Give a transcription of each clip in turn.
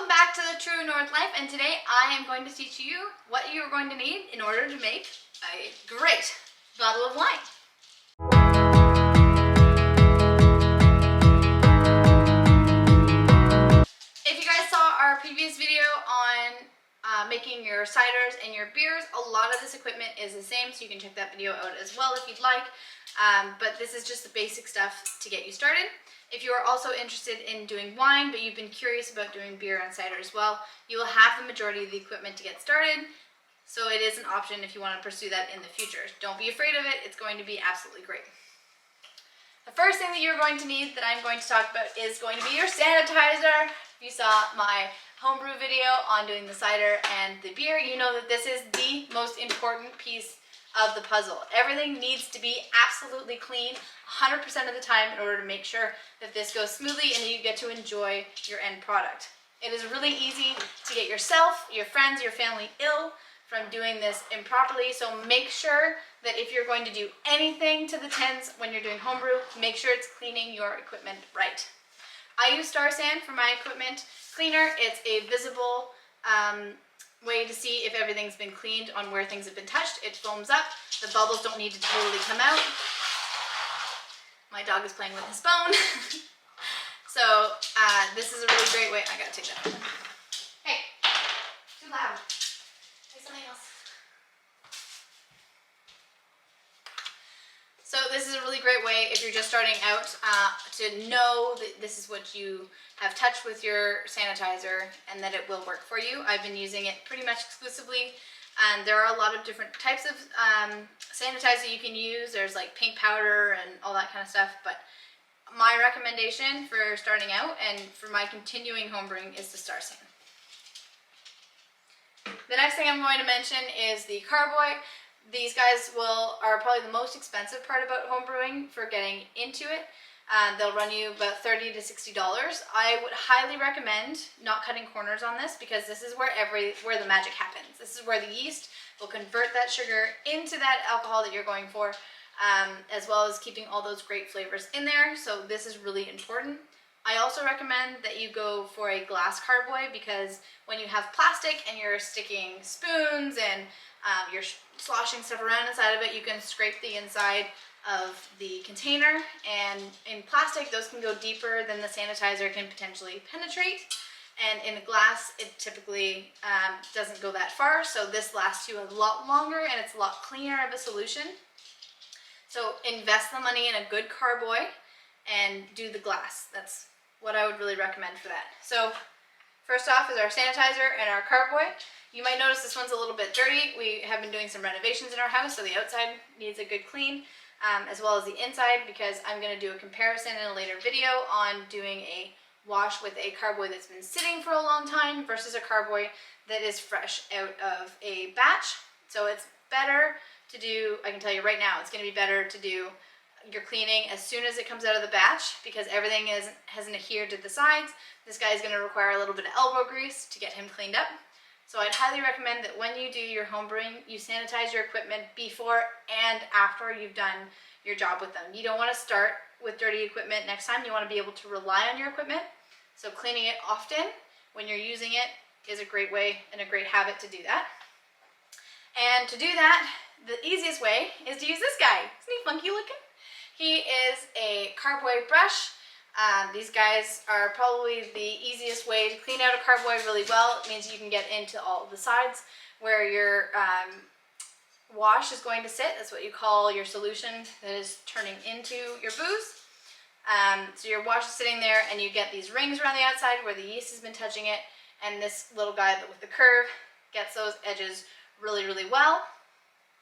Welcome back to the True North Life, and today I am going to teach you what you are going to need in order to make a great bottle of wine. If you guys saw our previous video on making your ciders and your beers, a lot of this equipment is the same, so you can check that video out as well if you'd like. But this is just the basic stuff to get you started. If you are also interested in doing wine, but you've been curious about doing beer and cider as well, you will have the majority of the equipment to get started. So it is an option if you want to pursue that in the future. Don't be afraid of it. It's going to be absolutely great. The first thing that you're going to need that I'm going to talk about is going to be your sanitizer. If you saw my homebrew video on doing the cider and the beer, you know that this is the most important piece of the puzzle. Everything needs to be absolutely clean 100% of the time in order to make sure that this goes smoothly and you get to enjoy your end product. It is really easy to get yourself, your friends, your family ill from doing this improperly, so make sure that if you're going to do anything to the tins when you're doing homebrew, make sure it's cleaning your equipment right. I use Star San for my equipment cleaner. It's a visible way to see if everything's been cleaned on where things have been touched. It foams up. The bubbles don't need to totally come out. My dog is playing with his phone. So this is a really great way. I gotta take that. Hey, too loud. Say something else. So this is a really great way if you're just starting out to know that this is what you have touched with your sanitizer and that it will work for you. I've been using it pretty much exclusively, and there are a lot of different types of sanitizer you can use. There's like pink powder and all that kind of stuff, but my recommendation for starting out and for my continuing homebrewing is the Star San. The next thing I'm going to mention is the Carboy. These guys are probably the most expensive part about homebrewing for getting into it. They'll run you about $30 to $60. I would highly recommend not cutting corners on this, because this is where the magic happens. This is where the yeast will convert that sugar into that alcohol that you're going for, as well as keeping all those great flavors in there. So this is really important. I also recommend that you go for a glass carboy, because when you have plastic and you're sticking spoons and you're sloshing stuff around inside of it, you can scrape the inside of the container, and in plastic those can go deeper than the sanitizer can potentially penetrate, and in glass it typically doesn't go that far, so this lasts you a lot longer and it's a lot cleaner of a solution. So invest the money in a good carboy and do the glass. That's what I would really recommend for that. So first off is our sanitizer and our carboy. You might notice this one's a little bit dirty. We have been doing some renovations in our house, so the outside needs a good clean, as well as the inside, because I'm going to do a comparison in a later video on doing a wash with a carboy that's been sitting for a long time versus a carboy that is fresh out of a batch. So it's better to do, I can tell you right now, it's going to be better to do your cleaning as soon as it comes out of the batch, because everything hasn't adhered to the sides. This guy is going to require a little bit of elbow grease to get him cleaned up. So I'd highly recommend that when you do your homebrewing, you sanitize your equipment before and after you've done your job with them. You don't want to start with dirty equipment next time. You want to be able to rely on your equipment. So cleaning it often when you're using it is a great way and a great habit to do that. And to do that, the easiest way is to use this guy. Isn't he funky looking? He is a carboy brush. These guys are probably the easiest way to clean out a carboy really well. It means you can get into all the sides where your wash is going to sit. That's what you call your solution that is turning into your booze. So your wash is sitting there and you get these rings around the outside where the yeast has been touching it, and this little guy with the curve gets those edges really, really well.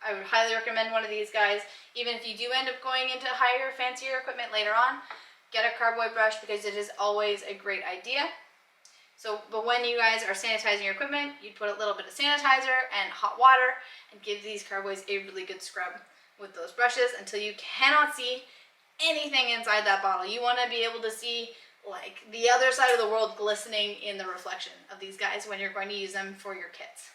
I would highly recommend one of these guys. Even if you do end up going into higher, fancier equipment later on, get a carboy brush, because it is always a great idea. So, but when you guys are sanitizing your equipment, you put a little bit of sanitizer and hot water and give these carboys a really good scrub with those brushes until you cannot see anything inside that bottle. You want to be able to see like the other side of the world glistening in the reflection of these guys when you're going to use them for your kits.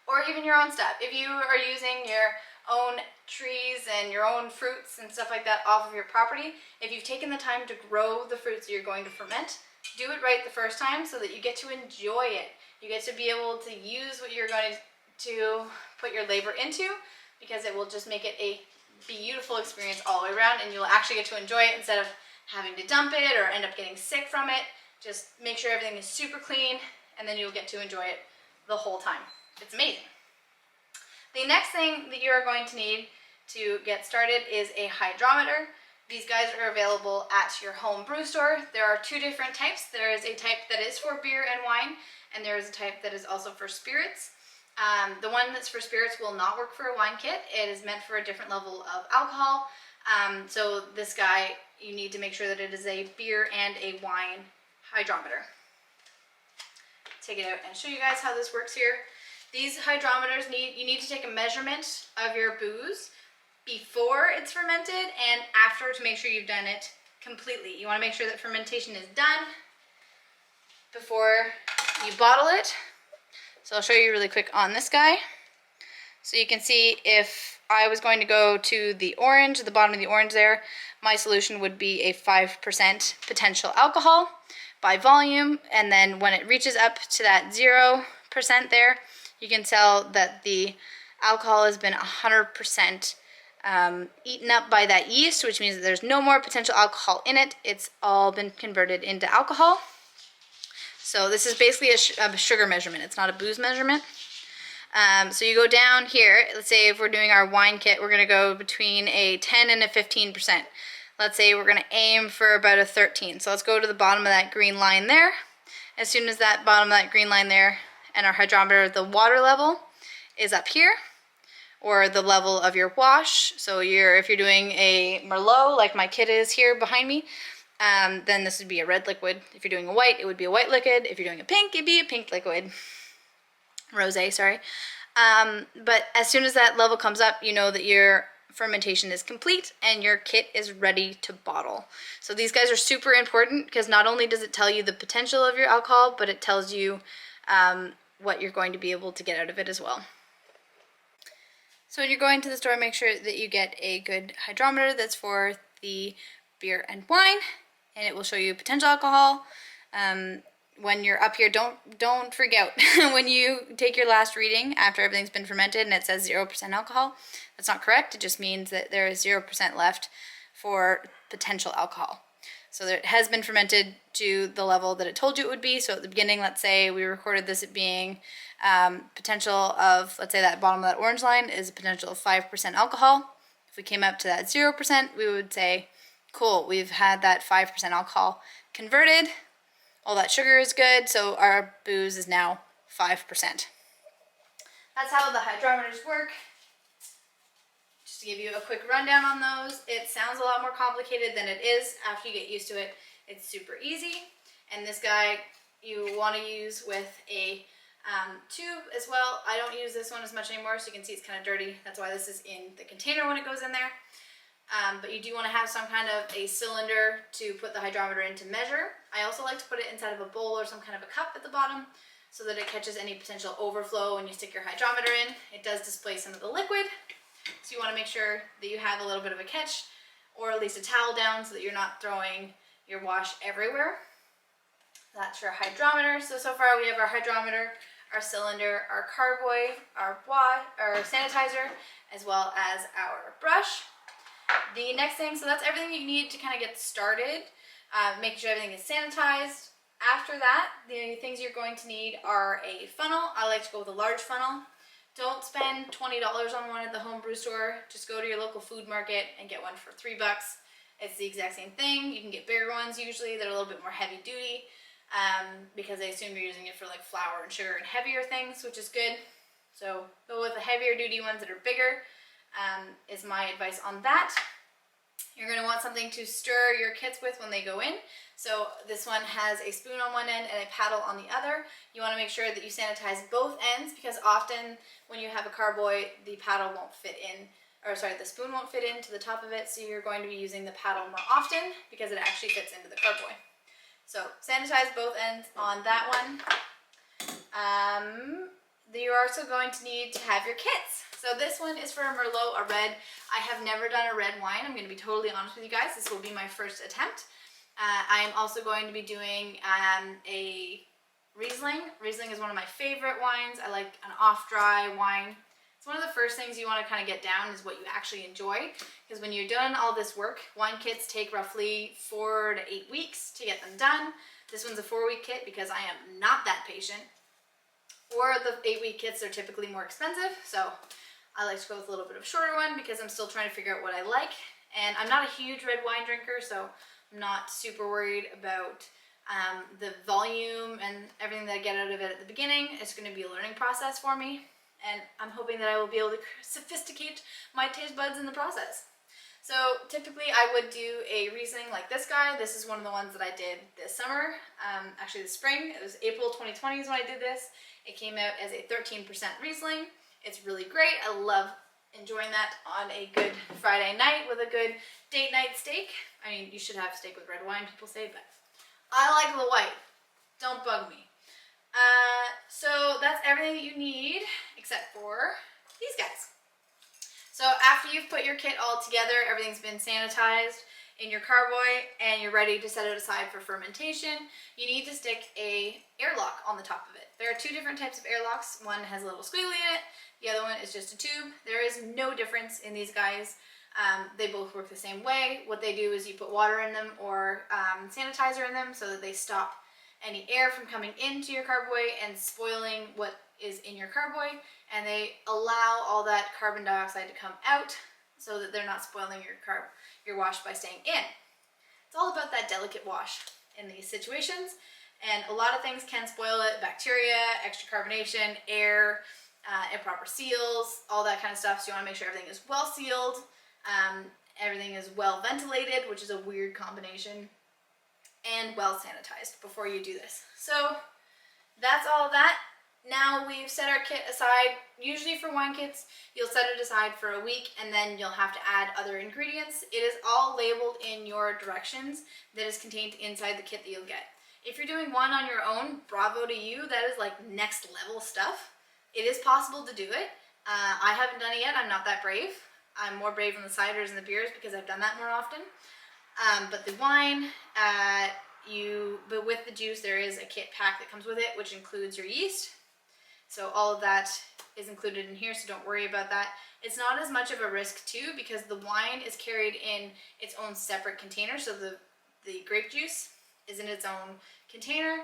Or even your own stuff. If you are using your own trees and your own fruits and stuff like that off of your property, if you've taken the time to grow the fruits that you're going to ferment, do it right the first time so that you get to enjoy it. You get to be able to use what you're going to put your labor into, because it will just make it a beautiful experience all the way around, and you'll actually get to enjoy it instead of having to dump it or end up getting sick from it. Just make sure everything is super clean, and then you'll get to enjoy it the whole time. It's amazing. The next thing that you're going to need to get started is a hydrometer. These guys are available at your home brew store. There are two different types. There is a type that is for beer and wine, and there is a type that is also for spirits. The one that's for spirits will not work for a wine kit. It is meant for a different level of alcohol. So this guy, you need to make sure that it is a beer and a wine hydrometer. Take it out and show you guys how this works here. These hydrometers you need to take a measurement of your booze before it's fermented and after to make sure you've done it completely. You want to make sure that fermentation is done before you bottle it. So I'll show you really quick on this guy. So you can see if I was going to go to the orange, at the bottom of the orange there, my solution would be a 5% potential alcohol by volume. And then when it reaches up to that 0% there, you can tell that the alcohol has been 100% eaten up by that yeast, which means that there's no more potential alcohol in it. It's all been converted into alcohol. So this is basically a sugar measurement. It's not a booze measurement. So you go down here. Let's say if we're doing our wine kit, we're going to go between a 10 and a 15%. Let's say we're going to aim for about a 13. So let's go to the bottom of that green line there. As soon as that bottom of that green line there and our hydrometer, the water level is up here, or the level of your wash. So if you're doing a Merlot, like my kit is here behind me, then this would be a red liquid. If you're doing a white, it would be a white liquid. If you're doing a pink, it'd be a pink liquid. Rosé, sorry. But as soon as that level comes up, you know that your fermentation is complete and your kit is ready to bottle. So these guys are super important because not only does it tell you the potential of your alcohol, but it tells you what you're going to be able to get out of it as well. So when you're going to the store, make sure that you get a good hydrometer that's for the beer and wine, and it will show you potential alcohol. When you're up here, don't freak out. When you take your last reading after everything's been fermented and it says 0% alcohol, that's not correct. It just means that there is 0% left for potential alcohol. So it has been fermented to the level that it told you it would be. So at the beginning, let's say we recorded this at being potential of, let's say that bottom of that orange line is a potential of 5% alcohol. If we came up to that 0%, we would say, cool, we've had that 5% alcohol converted. All that sugar is good, so our booze is now 5%. That's how the hydrometers work. Just to give you a quick rundown on those, it sounds a lot more complicated than it is. After you get used to it, it's super easy. And this guy you want to use with a tube as well. I don't use this one as much anymore, so you can see it's kind of dirty. That's why this is in the container when it goes in there. But you do want to have some kind of a cylinder to put the hydrometer in to measure. I also like to put it inside of a bowl or some kind of a cup at the bottom so that it catches any potential overflow when you stick your hydrometer in. It does display some of the liquid, so you want to make sure that you have a little bit of a catch or at least a towel down so that you're not throwing your wash everywhere. That's your hydrometer. So far we have our hydrometer, our cylinder, our carboy, our sanitizer, as well as our brush. The next thing, so that's everything you need to kind of get started, making sure everything is sanitized. After that, the things you're going to need are a funnel. I like to go with a large funnel. Don't spend $20 on one at the home brew store. Just go to your local food market and get one for $3. It's the exact same thing. You can get bigger ones usually that are a little bit more heavy duty because they assume you're using it for like flour and sugar and heavier things, which is good. So go with the heavier duty ones that are bigger. Is my advice on that. You're going to want something to stir your kits with when they go in. So this one has a spoon on one end and a paddle on the other. You want to make sure that you sanitize both ends because often when you have a carboy, the paddle won't fit in, or sorry, the spoon won't fit into the top of it, so you're going to be using the paddle more often because it actually fits into the carboy. So sanitize both ends on that one. You're also going to need to have your kits. So this one is for a Merlot, a red. I have never done a red wine. I'm going to be totally honest with you guys. This will be my first attempt. I'm also going to be doing a Riesling. Riesling is one of my favorite wines. I like an off-dry wine. It's one of the first things you want to kind of get down is what you actually enjoy, because when you're done all this work, wine kits take roughly 4 to 8 weeks to get them done. This one's a 4-week kit because I am not that patient. Or the 8-week kits are typically more expensive, so I like to go with a little bit of a shorter one because I'm still trying to figure out what I like. And I'm not a huge red wine drinker, so I'm not super worried about the volume and everything that I get out of it at the beginning. It's going to be a learning process for me, and I'm hoping that I will be able to sophisticate my taste buds in the process. So typically I would do a Riesling like this guy. This is one of the ones that I did this summer, actually this spring. It was April 2020 is when I did this. It came out as a 13% Riesling. It's really great. I love enjoying that on a good Friday night with a good date night steak. I mean, you should have steak with red wine, people say, but I like the white. Don't bug me. So that's everything that you need except for these guys. So after you've put your kit all together, everything's been sanitized in your Carboy, and you're ready to set it aside for fermentation, you need to stick a airlock on the top of it. There are 2 different types of airlocks. One has a little squiggly in it. The other one is just a tube. There is no difference in these guys. They both work the same way. What they do is you put water in them or sanitizer in them so that they stop any air from coming into your Carboy and spoiling what is in your Carboy, and they allow all that carbon dioxide to come out so that they're not spoiling your wash by staying in. It's all about that delicate wash in these situations, and a lot of things can spoil it: bacteria, extra carbonation, air, improper seals, all that kind of stuff. So you want to make sure everything is well sealed, everything is well ventilated, which is a weird combination, and well sanitized before you do this. So that's all of that. Now we've set our kit aside. Usually for wine kits, you'll set it aside for a week and then you'll have to add other ingredients. It is all labeled in your directions that is contained inside the kit that you'll get. If you're doing one on your own, bravo to you. That is like next level stuff. It is possible to do it. I haven't done it yet. I'm not that brave. I'm more brave on the ciders and the beers because I've done that more often. But the wine, but with the juice, there is a kit pack that comes with it, which includes your yeast. So all of that is included in here, so don't worry about that. It's not as much of a risk too, because the wine is carried in its own separate container. So the grape juice is in its own container.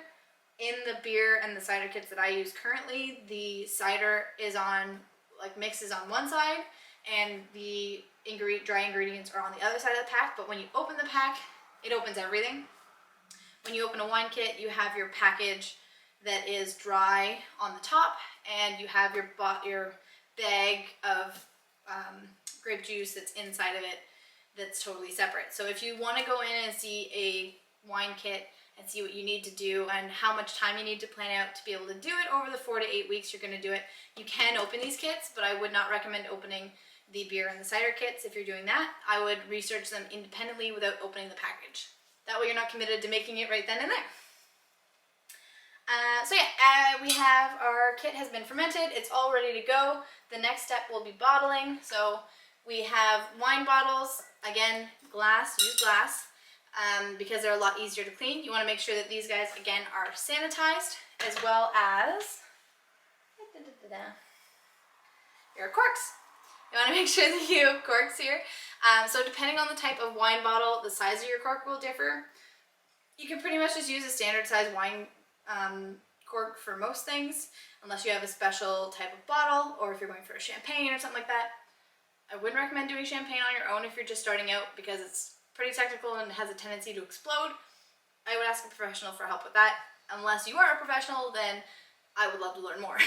In the beer and the cider kits that I use currently, the cider is on, like, mixes on one side, and the dry ingredients are on the other side of the pack. But when you open the pack, it opens everything. When you open a wine kit, you have your package that is dry on the top, and you have your bag of grape juice that's inside of it that's totally separate. So if you want to go in and see a wine kit and see what you need to do and how much time you need to plan out to be able to do it over the 4 to 8 weeks you're going to do it, you can open these kits, but I would not recommend opening the beer and the cider kits. If you're doing that, I would research them independently without opening the package. That way you're not committed to making it right then and there. We have our kit has been fermented. It's all ready to go. The next step will be bottling. So we have wine bottles. Again, glass, use glass because they're a lot easier to clean. You want to make sure that these guys, again, are sanitized, as well as your corks. You want to make sure that you have corks here. So depending on the type of wine bottle, the size of your cork will differ. You can pretty much just use a standard size wine cork for most things, unless you have a special type of bottle, or if you're going for a champagne or something like that. I wouldn't recommend doing champagne on your own if you're just starting out, because it's pretty technical and has a tendency to explode. I would ask a professional for help with that. Unless you are a professional, then I would love to learn more.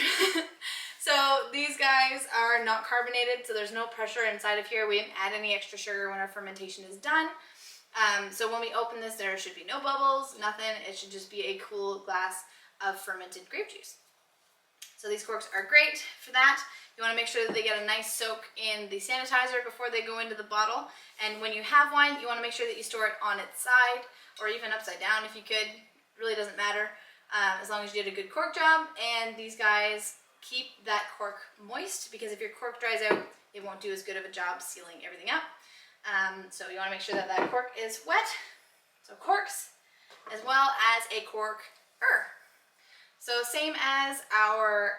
So these guys are not carbonated, so there's no pressure inside of here. We didn't add any extra sugar when our fermentation is done. So when we open this, there should be no bubbles, nothing. It should just be a cool glass of fermented grape juice. So these corks are great for that. You want to make sure that they get a nice soak in the sanitizer before they go into the bottle. And when you have wine, you want to make sure that you store it on its side, or even upside down if you could. It really doesn't matter, as long as you did a good cork job. And these guys keep that cork moist, because if your cork dries out, it won't do as good of a job sealing everything up. So you want to make sure that that cork is wet. So corks, as well as a corker. So same as our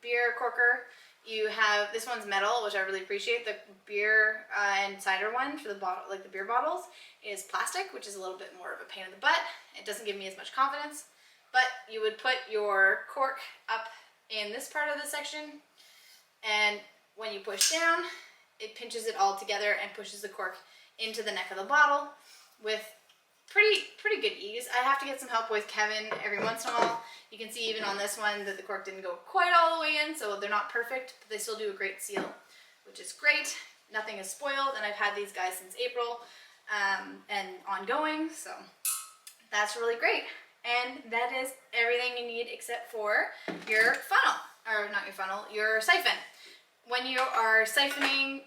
beer corker, you have, this one's metal, which I really appreciate. The beer and cider one for the bottle, like the beer bottles, is plastic, which is a little bit more of a pain in the butt. It doesn't give me as much confidence, but you would put your cork up in this part of the section, and when you push down, it pinches it all together and pushes the cork into the neck of the bottle with pretty good ease. I have to get some help with Kevin every once in a while. You can see even on this one that the cork didn't go quite all the way in, so they're not perfect, but they still do a great seal, which is great. Nothing is spoiled, and I've had these guys since April and ongoing, so that's really great. And that is everything you need except for your funnel, or not your funnel, your siphon. When you are siphoning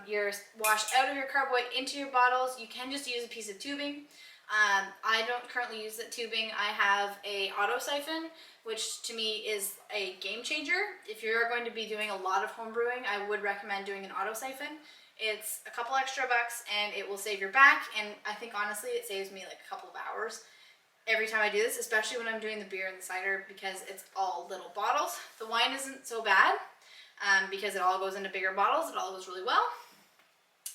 your wash out of your carboy into your bottles, you can just use a piece of tubing. I don't currently use that tubing. I have a auto siphon, which to me is a game changer. If you're going to be doing a lot of home brewing, I would recommend doing an auto siphon. It's a couple extra bucks and it will save your back, and I think honestly it saves me like a couple of hours every time I do this, especially when I'm doing the beer and the cider, because it's all little bottles. The wine isn't so bad because it all goes into bigger bottles. It all goes really well.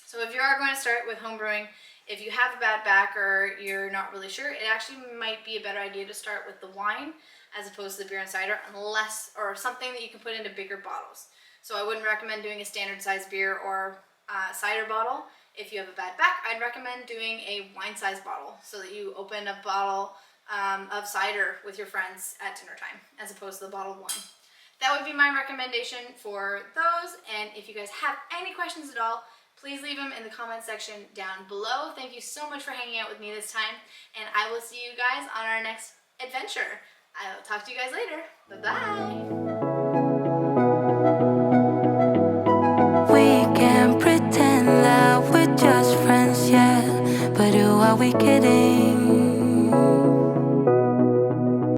So if you are going to start with home brewing, if you have a bad back or you're not really sure, it actually might be a better idea to start with the wine as opposed to the beer and cider, unless, or something that you can put into bigger bottles. So I wouldn't recommend doing a standard size beer or cider bottle. If you have a bad back, I'd recommend doing a wine size bottle so that you open a bottle of cider with your friends at dinner time as opposed to the bottled wine. That would be my recommendation for those. And if you guys have any questions at all, please leave them in the comment section down below. Thank you so much for hanging out with me this time, and I will see you guys on our next adventure. I will talk to you guys later. Bye-bye. We can pretend that we're just friends, yeah, but who are we kidding?